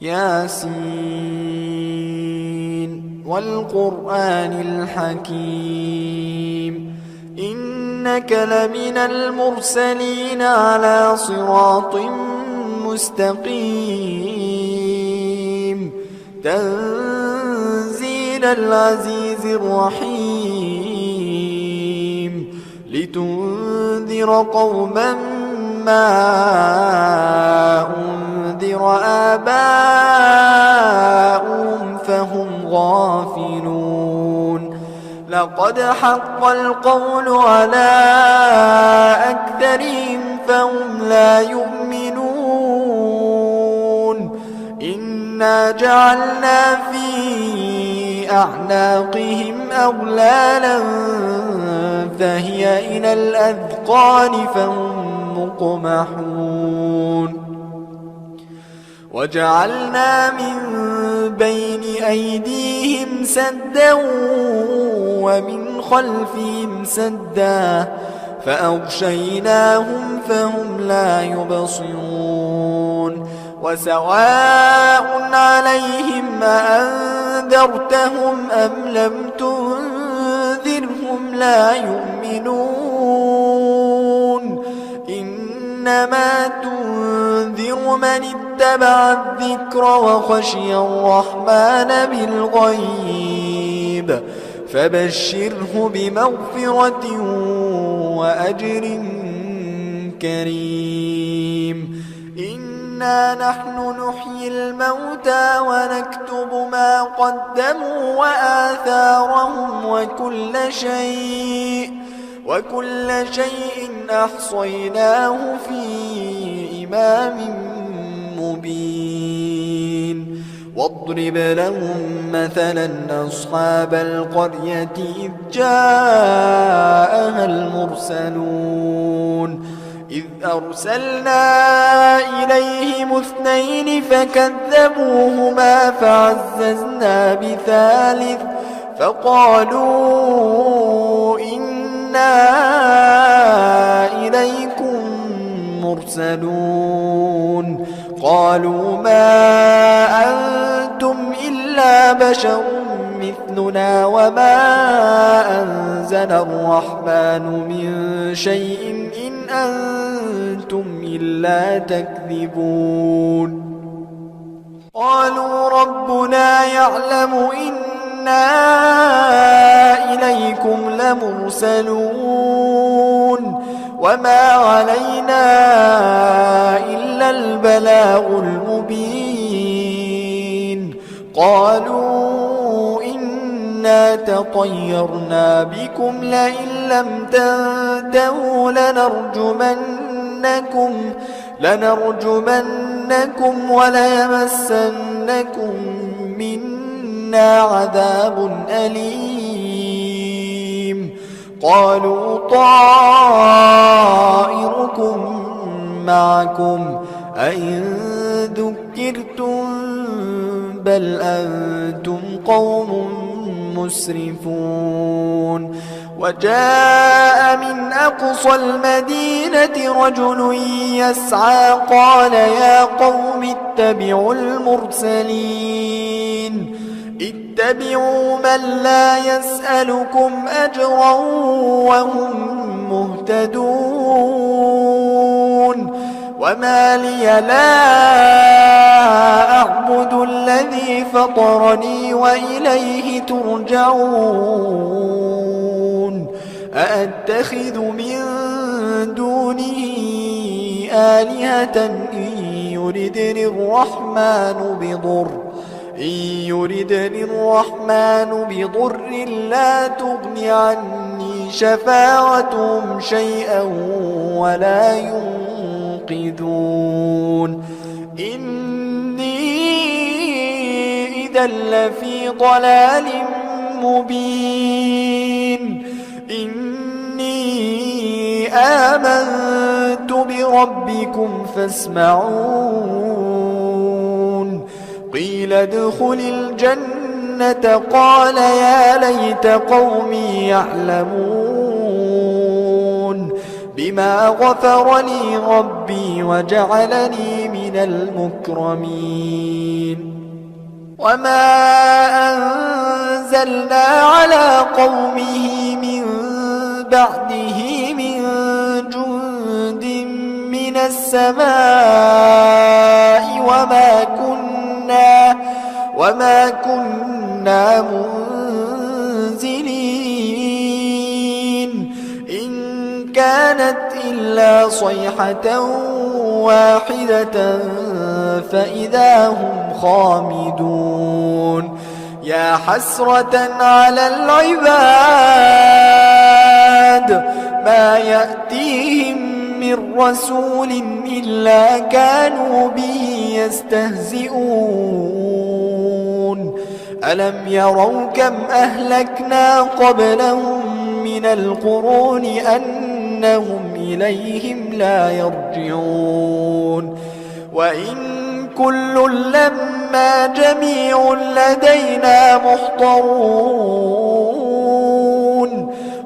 ياسين والقرآن الحكيم إنك لمن المرسلين على صراط مستقيم تنزيل العزيز الرحيم لتنذر قوما ما أنذر آباؤهم فهم غافلون لقد حق القول على أكثرهم فهم لا يؤمنون إنا جعلنا في أعناقهم أغلالا فهي إلى الأذقان فهم مقمحون وجعلنا من بين أيديهم سدا ومن خلفهم سدا فأغشيناهم فهم لا يبصرون وسواء عليهم أأنذرتهم أم لم تنذرهم لا يؤمنون إنما تنذر من اتبع الذكر وخشي الرحمن بالغيب فبشره بمغفرة وأجر كريم إنا نحن نحيي الموتى ونكتب ما قدموا وآثارهم وكل شيء أحصيناه في إمام مبين واضرب لهم مثلا أصحاب القرية إذ جاءها المرسلون إذ أرسلنا إليهم اثنين فكذبوهما فعززنا بثالث فقالوا إنا إليكم مرسلون قالوا ما أنتم إلا بشر مثلنا وما أنزل الرحمن من شيء إن أنتم إلا تكذبون قالوا ربنا يعلم إنا إليكم لمرسلون وما علينا إلا البلاغ المبين قالوا إنا تطيرنا بكم لئن لم تنتهوا لنرجمنكم وليمسنكم منا عذاب أليم قالوا طائركم معكم أئن ذكرتم بل أنتم قوم مسرفون وجاء من أقصى المدينة رجل يسعى قال يا قوم اتبعوا المرسلين اتبعوا من لا يسألكم أجرا وهم مهتدون وما لي لا أعبد الذي فطرني وإليه ترجعون أأتخذ من دونه آلهة إن يردني الرحمن بضر لا تغن عني شفاعتهم شيئا ولا ينقذون إني إذا لفي ضلال مبين إني آمنت بربكم فاسمعون قيل ادخل الجنة قال يا ليت قومي يعلمون بما غفر لي ربي وجعلني من من المكرمين وما أنزلنا على قومه من بعده من جند من السماء وما كنا منزلين إن كانت إلا صيحة واحدة فإذا هم خامدون يا حسرة على العباد ما يأتيهم من رسول إلا كانوا به يستهزئون ألم يروا كم أهلكنا قبلهم من القرون أنهم إليهم لا يرجعون وإن كل لما جميع لدينا محضرون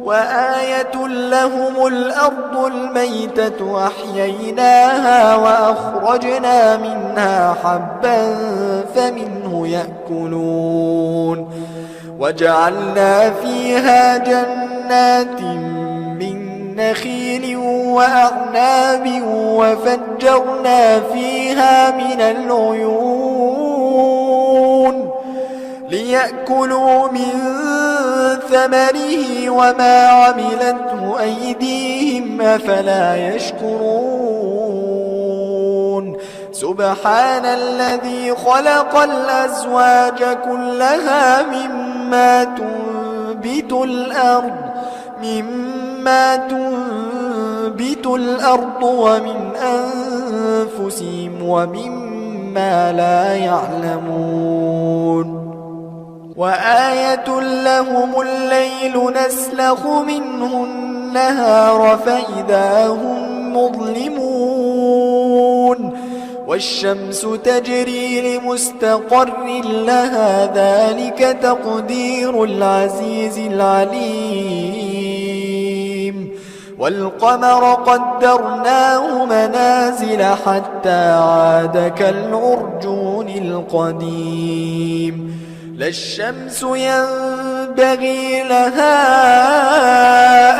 وآية لهم الأرض الميتة أحييناها وأخرجنا منها حبا فمنه يأكلون وجعلنا فيها جنات من نخيل وأعناب وفجرنا فيها من العيون ليأكلوا من ثمره وما عملته أيديهم أفلا يشكرون سبحان الذي خلق الأزواج كلها مما تنبت الأرض ومن أنفسهم ومما لا يعلمون وآية لهم الليل نسلخ منه النهار فإذا هم مظلمون والشمس تجري لمستقر لها ذلك تقدير العزيز العليم والقمر قدرناه منازل حتى عاد كالعرجون القديم لا الشمس ينبغي لها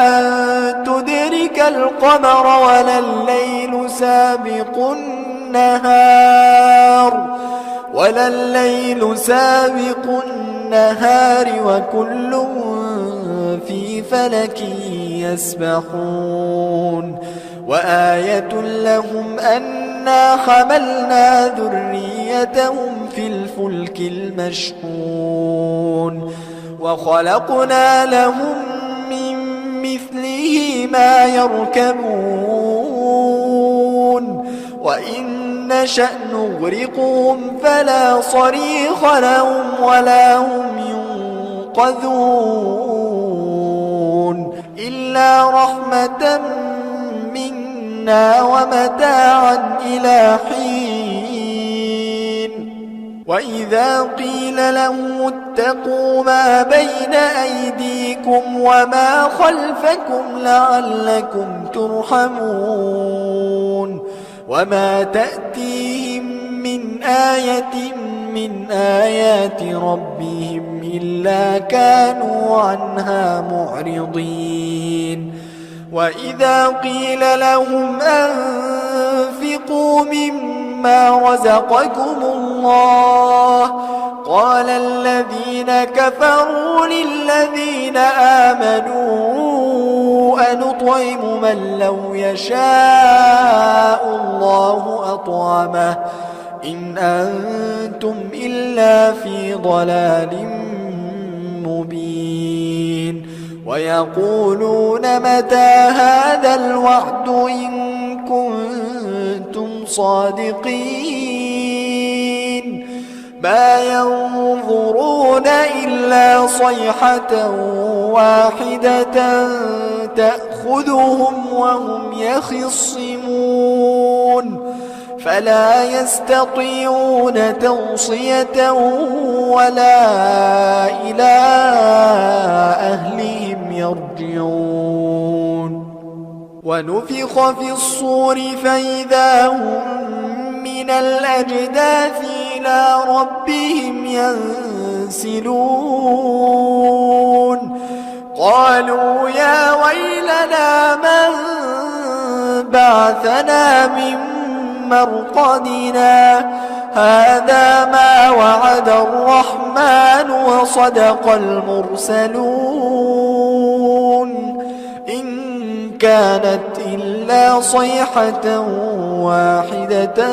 أن تدرك القمر ولا الليل سابق النهار وكل في فلك يسبحون وآية لهم أنا حملنا ذريتهم في الفلك المشحون وخلقنا لهم من مثله ما يركبون وإن نشأ نغرقهم فلا صريخ لهم ولا هم ينقذون إلا رحمة منا ومتاعا إلى حين وإذا قيل لهم اتقوا ما بين أيديكم وما خلفكم لعلكم ترحمون وما تأتيهم من آية من آيات ربهم إلا كانوا عنها معرضين وإذا قيل لهم أنفقوا مما رزقكم الله قال الذين كفروا للذين آمنوا أنطعم من لو يشاء الله أطعمه إن أنتم إلا في ضلال مبين ويقولون متى هذا الوعد إن كنتم صادقين ما ينظرون إلا صيحة واحدة تأخذهم وهم يخصمون فلا يستطيعون توصية ولا إلى أهلهم يرجعون ونفخ في الصور فإذا هم من من الأجداث إلى ربهم ينسلون قالوا يا ويلنا من بعثنا من مرقدنا هذا ما وعد الرحمن وصدق المرسلون إن كانت إلا صيحة واحدة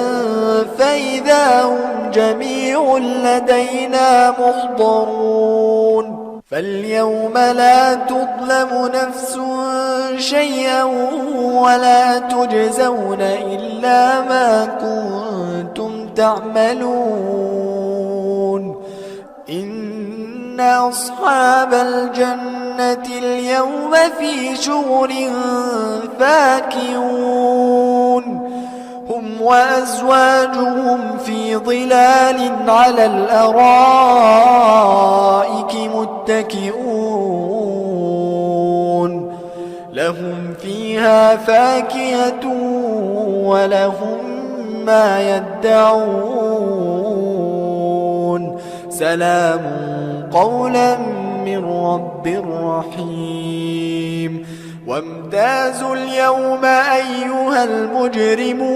فإذا هم جميع لدينا محضرون فاليوم لا تظلم نفس شيئا ولا تجزون إلا ما كنتم تعملون إن أصحاب الجنة اليوم في شغل فاكهون هم وأزواجهم في ظلال على الأرائك متكئون لهم فيها فاكهة ولهم ما يدعون سلام قولا من رب رحيم وامتازوا اليوم أيها المجرمون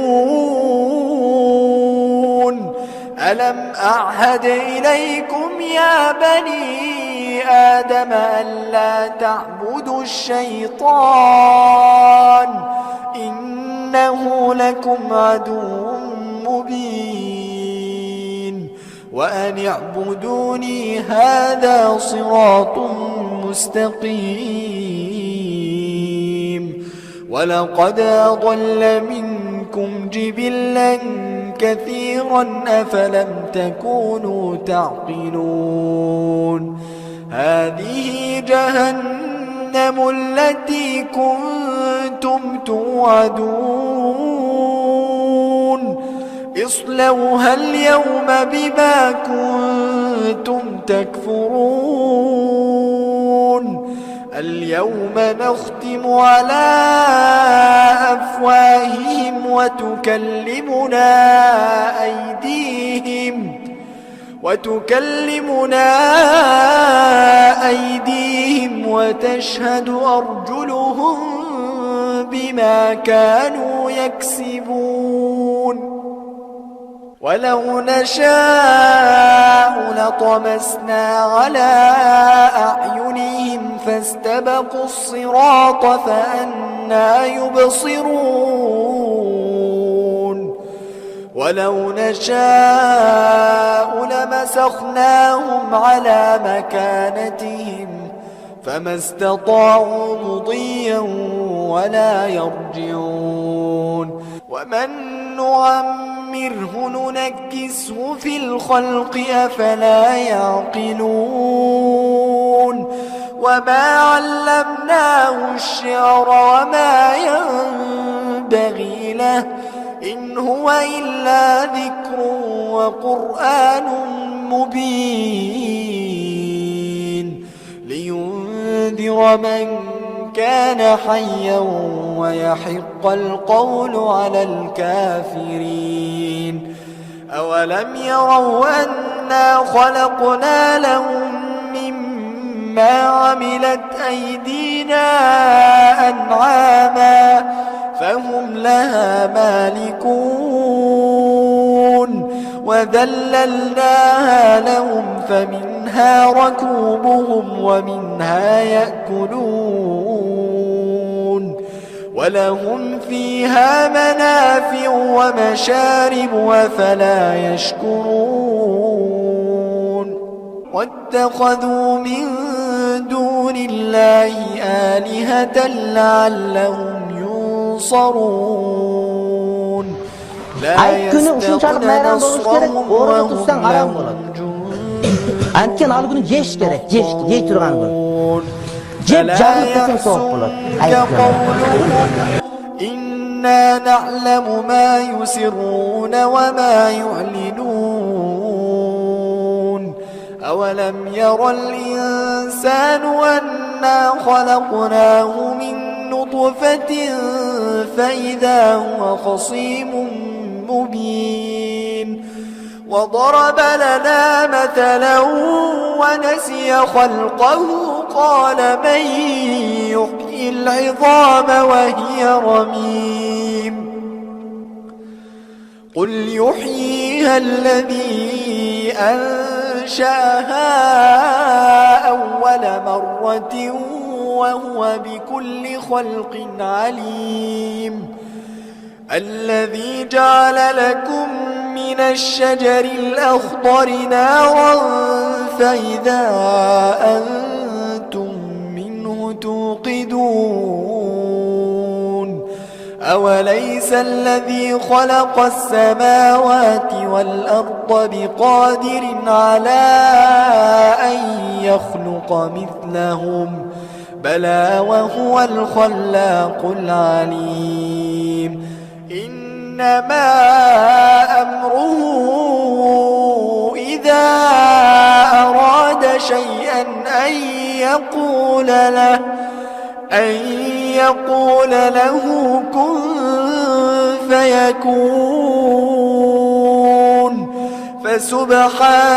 ألم أعهد إليكم يا بني آدم ألا تعبدوا الشيطان إنه لكم عدو مبين وأن اعبدوني هذا صراط مستقيم ولقد أضل منكم جبلا كثيرا أفلم تكونوا تعقلون هذه جهنم التي كنتم توعدون اصلوها اليوم بما كنتم تكفرون اليوم نختم على أفواههم وتكلمنا أيديهم وتشهد أرجلهم بما كانوا يكسبون ولو نشاء لطمسنا على أعينهم فاستبقوا الصراط فأنى يبصرون ولو نشاء لمسخناهم على مكانتهم فما استطاعوا مضيا ولا يرجعون ومن نعمره ننكسه في الخلق أفلا يعقلون وما علمناه الشعر وما ينبغي له إن هو إلا ذكر وقرآن مبين لينذر من كان حيا ويحق القول على الكافرين أولم يروا أنا خلقنا لهم مما عملت أيدينا أنعاما فهم لها مالكون وذللناها لهم فمنها ركوبهم ومنها يأكلون ولهم فيها منافع ومشارب وفلا يشكرون واتخذوا من دون الله آلهة لعلهم ينصرون لا يستطيعون نصرهم وهم لهم Antken al günü geç gerek, geç durgan gün. Cep canlı kesin soğuk bulur. İnna na'lemu ma yusirrun ve ma yu'linun. Avelem yera'l insanu enna khalaqnahu min nutfatin fe izâ huve khasîmun mubîn. وضرب لنا مثلا ونسي خلقه قال من يحيي العظام وهي رميم قل يحييها الذي أنشأها أول مرة وهو بكل خلق عليم الذي جعل لكم من الشجر الأخضر نارا فإذا أنتم منه توقدون أوليس الذي خلق السماوات والأرض بقادر على أن يخلق مثلهم بلى وهو الخلاق العليم إنما أمره إذا أراد شيئا أن يقول له كن فيكون فسبحان